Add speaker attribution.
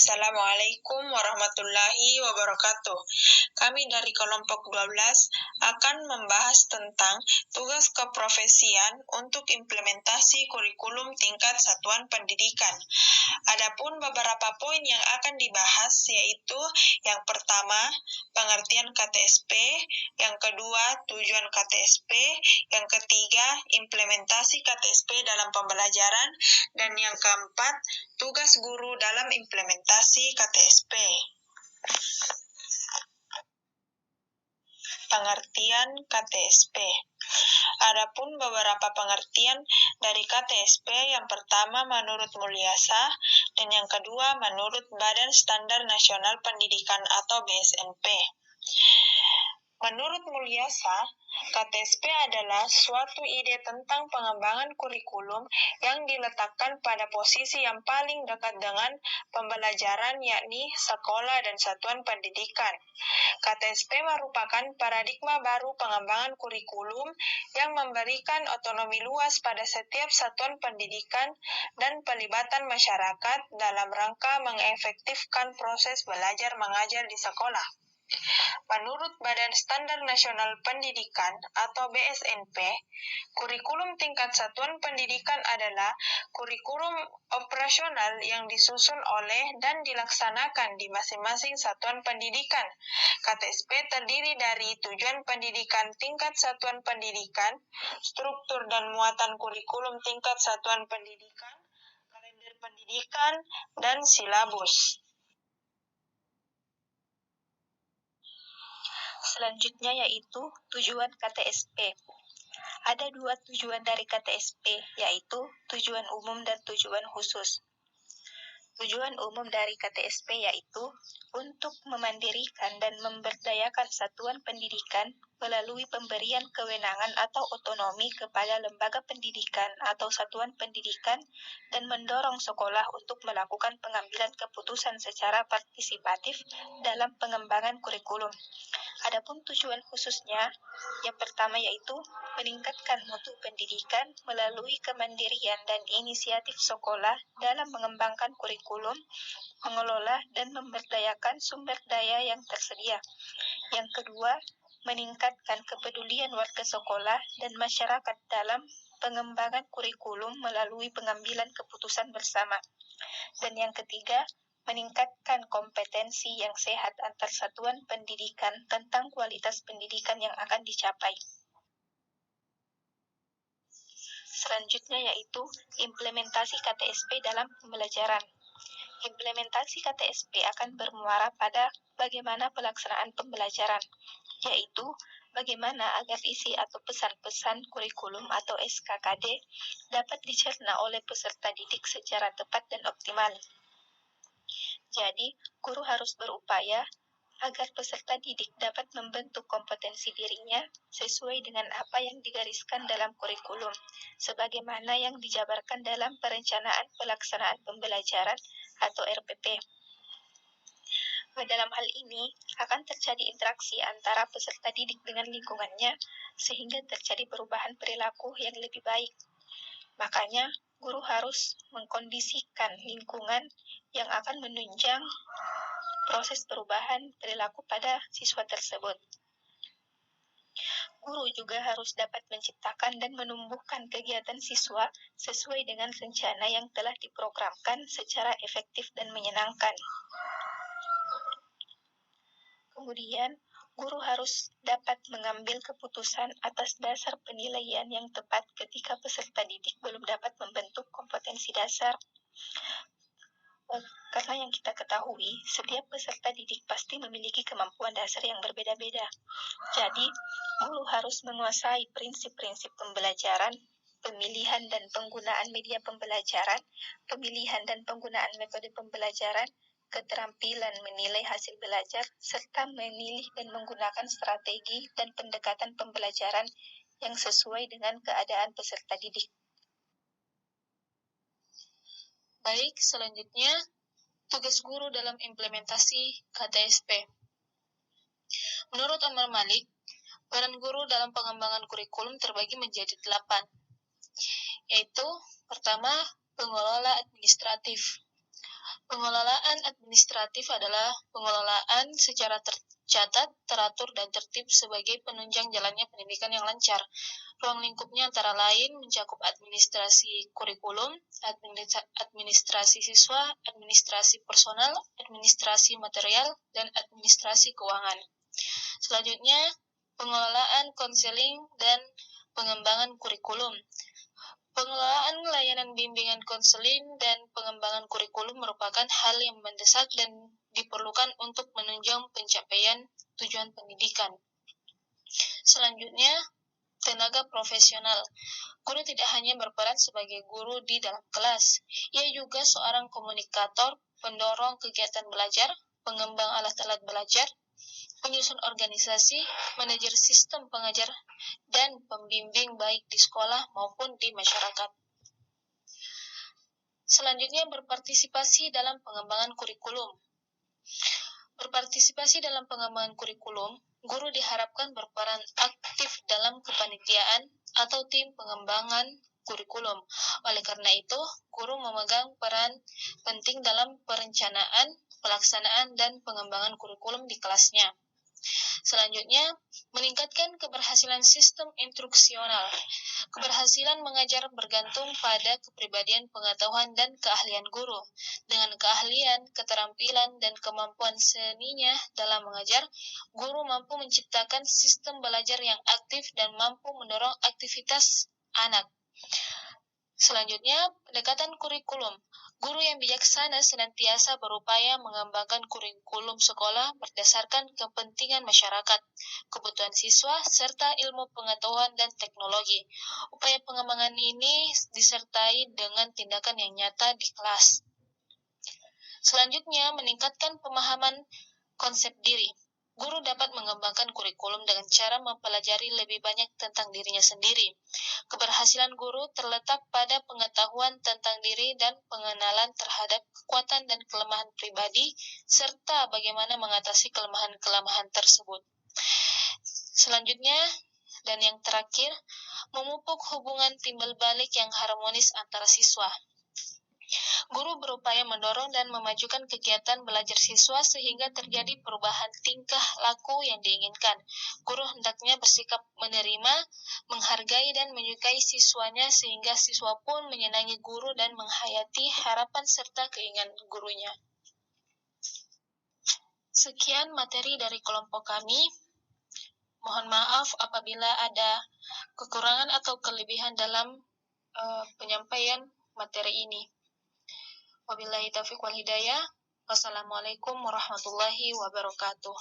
Speaker 1: Assalamualaikum warahmatullahi wabarakatuh. Kami dari kelompok 12 akan membahas tentang tugas keprofesian untuk implementasi kurikulum tingkat satuan pendidikan. Adapun beberapa poin yang akan dibahas yaitu yang pertama, pengertian KTSP, yang kedua, tujuan KTSP, yang ketiga, implementasi KTSP dalam pembelajaran, dan yang keempat, tugas guru dalam implementasi KTSP. Pengertian KTSP. Adapun beberapa pengertian dari KTSP, yang pertama menurut Mulyasa, dan yang kedua menurut Badan Standar Nasional Pendidikan atau BSNP. Menurut Mulyasa, KTSP adalah suatu ide tentang pengembangan kurikulum yang diletakkan pada posisi yang paling dekat dengan pembelajaran, yakni sekolah dan satuan pendidikan. KTSP merupakan paradigma baru pengembangan kurikulum yang memberikan otonomi luas pada setiap satuan pendidikan dan pelibatan masyarakat dalam rangka mengefektifkan proses belajar mengajar di sekolah. Menurut Badan Standar Nasional Pendidikan atau BSNP, kurikulum tingkat satuan pendidikan adalah kurikulum operasional yang disusun oleh dan dilaksanakan di masing-masing satuan pendidikan. KTSP terdiri dari tujuan pendidikan tingkat satuan pendidikan, struktur dan muatan kurikulum tingkat satuan pendidikan, kalender pendidikan, dan silabus.
Speaker 2: Selanjutnya yaitu tujuan KTSP. Ada dua tujuan dari KTSP, yaitu tujuan umum dan tujuan khusus. Tujuan umum dari KTSP yaitu untuk memandirikan dan memberdayakan satuan pendidikan melalui pemberian kewenangan atau otonomi kepada lembaga pendidikan atau satuan pendidikan dan mendorong sekolah untuk melakukan pengambilan keputusan secara partisipatif dalam pengembangan kurikulum. Adapun tujuan khususnya, yang pertama yaitu meningkatkan mutu pendidikan melalui kemandirian dan inisiatif sekolah dalam mengembangkan kurikulum, mengelola dan memberdayakan sumber daya yang tersedia. Yang kedua, meningkatkan kepedulian warga sekolah dan masyarakat dalam pengembangan kurikulum melalui pengambilan keputusan bersama. Dan yang ketiga, meningkatkan kompetensi yang sehat antar satuan pendidikan tentang kualitas pendidikan yang akan dicapai. Selanjutnya yaitu implementasi KTSP dalam pembelajaran. Implementasi KTSP akan bermuara pada bagaimana pelaksanaan pembelajaran, yaitu bagaimana agar isi atau pesan-pesan kurikulum atau SKKD dapat dicerna oleh peserta didik secara tepat dan optimal. Jadi, guru harus berupaya agar peserta didik dapat membentuk kompetensi dirinya sesuai dengan apa yang digariskan dalam kurikulum, sebagaimana yang dijabarkan dalam Perencanaan Pelaksanaan Pembelajaran atau RPP. Dalam hal ini, akan terjadi interaksi antara peserta didik dengan lingkungannya, sehingga terjadi perubahan perilaku yang lebih baik. Makanya, guru harus mengkondisikan lingkungan yang akan menunjang proses perubahan perilaku pada siswa tersebut. Guru juga harus dapat menciptakan dan menumbuhkan kegiatan siswa sesuai dengan rencana yang telah diprogramkan secara efektif dan menyenangkan. Kemudian, guru harus dapat mengambil keputusan atas dasar penilaian yang tepat ketika peserta didik belum dapat membentuk kompetensi dasar. Karena yang kita ketahui, setiap peserta didik pasti memiliki kemampuan dasar yang berbeda-beda. Jadi, guru harus menguasai prinsip-prinsip pembelajaran, pemilihan dan penggunaan media pembelajaran, pemilihan dan penggunaan metode pembelajaran, keterampilan menilai hasil belajar, serta memilih dan menggunakan strategi dan pendekatan pembelajaran yang sesuai dengan keadaan peserta didik.
Speaker 1: Baik, selanjutnya tugas guru dalam implementasi KTSP. Menurut Omar Malik, peran guru dalam pengembangan kurikulum terbagi menjadi 8, yaitu pertama, pengelola administratif.
Speaker 2: Pengelolaan administratif adalah pengelolaan secara tercatat, teratur, dan tertib sebagai penunjang jalannya pendidikan yang lancar. Ruang lingkupnya antara lain mencakup administrasi kurikulum, administrasi siswa, administrasi personal, administrasi material, dan administrasi keuangan. Selanjutnya, pengelolaan konseling dan pengembangan kurikulum. Pengelolaan layanan bimbingan konseling dan pengembangan kurikulum merupakan hal yang mendesak dan diperlukan untuk menunjang pencapaian tujuan pendidikan. Selanjutnya, tenaga profesional. Guru tidak hanya berperan sebagai guru di dalam kelas, ia juga seorang komunikator, pendorong kegiatan belajar, pengembang alat-alat belajar, penyusun organisasi, manajer sistem pengajar, dan pembimbing baik di sekolah maupun di masyarakat. Selanjutnya, berpartisipasi dalam pengembangan kurikulum. Berpartisipasi dalam pengembangan kurikulum, guru diharapkan berperan aktif dalam kepanitiaan atau tim pengembangan kurikulum. Oleh karena itu, guru memegang peran penting dalam perencanaan, pelaksanaan, dan pengembangan kurikulum di kelasnya. Selanjutnya, meningkatkan keberhasilan sistem instruksional. Keberhasilan mengajar bergantung pada kepribadian, pengetahuan, dan keahlian guru. Dengan keahlian, keterampilan, dan kemampuan seninya dalam mengajar, guru mampu menciptakan sistem belajar yang aktif dan mampu mendorong aktivitas anak. Selanjutnya, pendekatan kurikulum. Guru yang bijaksana senantiasa berupaya mengembangkan kurikulum sekolah berdasarkan kepentingan masyarakat, kebutuhan siswa, serta ilmu pengetahuan dan teknologi. Upaya pengembangan ini disertai dengan tindakan yang nyata di kelas. Selanjutnya, meningkatkan pemahaman konsep diri. Guru dapat mengembangkan kurikulum dengan cara mempelajari lebih banyak tentang dirinya sendiri. Keberhasilan guru terletak pada pengetahuan tentang diri dan pengenalan terhadap kekuatan dan kelemahan pribadi, serta bagaimana mengatasi kelemahan-kelemahan tersebut. Selanjutnya, dan yang terakhir, memupuk hubungan timbal balik yang harmonis antara siswa. Guru berupaya mendorong dan memajukan kegiatan belajar siswa sehingga terjadi perubahan tingkah laku yang diinginkan. Guru hendaknya bersikap menerima, menghargai, dan menyukai siswanya sehingga siswa pun menyenangi guru dan menghayati harapan serta keinginan gurunya. Sekian materi dari kelompok kami. Mohon maaf apabila ada kekurangan atau kelebihan dalam penyampaian materi ini. Wabillahi taufiq wal hidayah. Wassalamualaikum warahmatullahi wabarakatuh.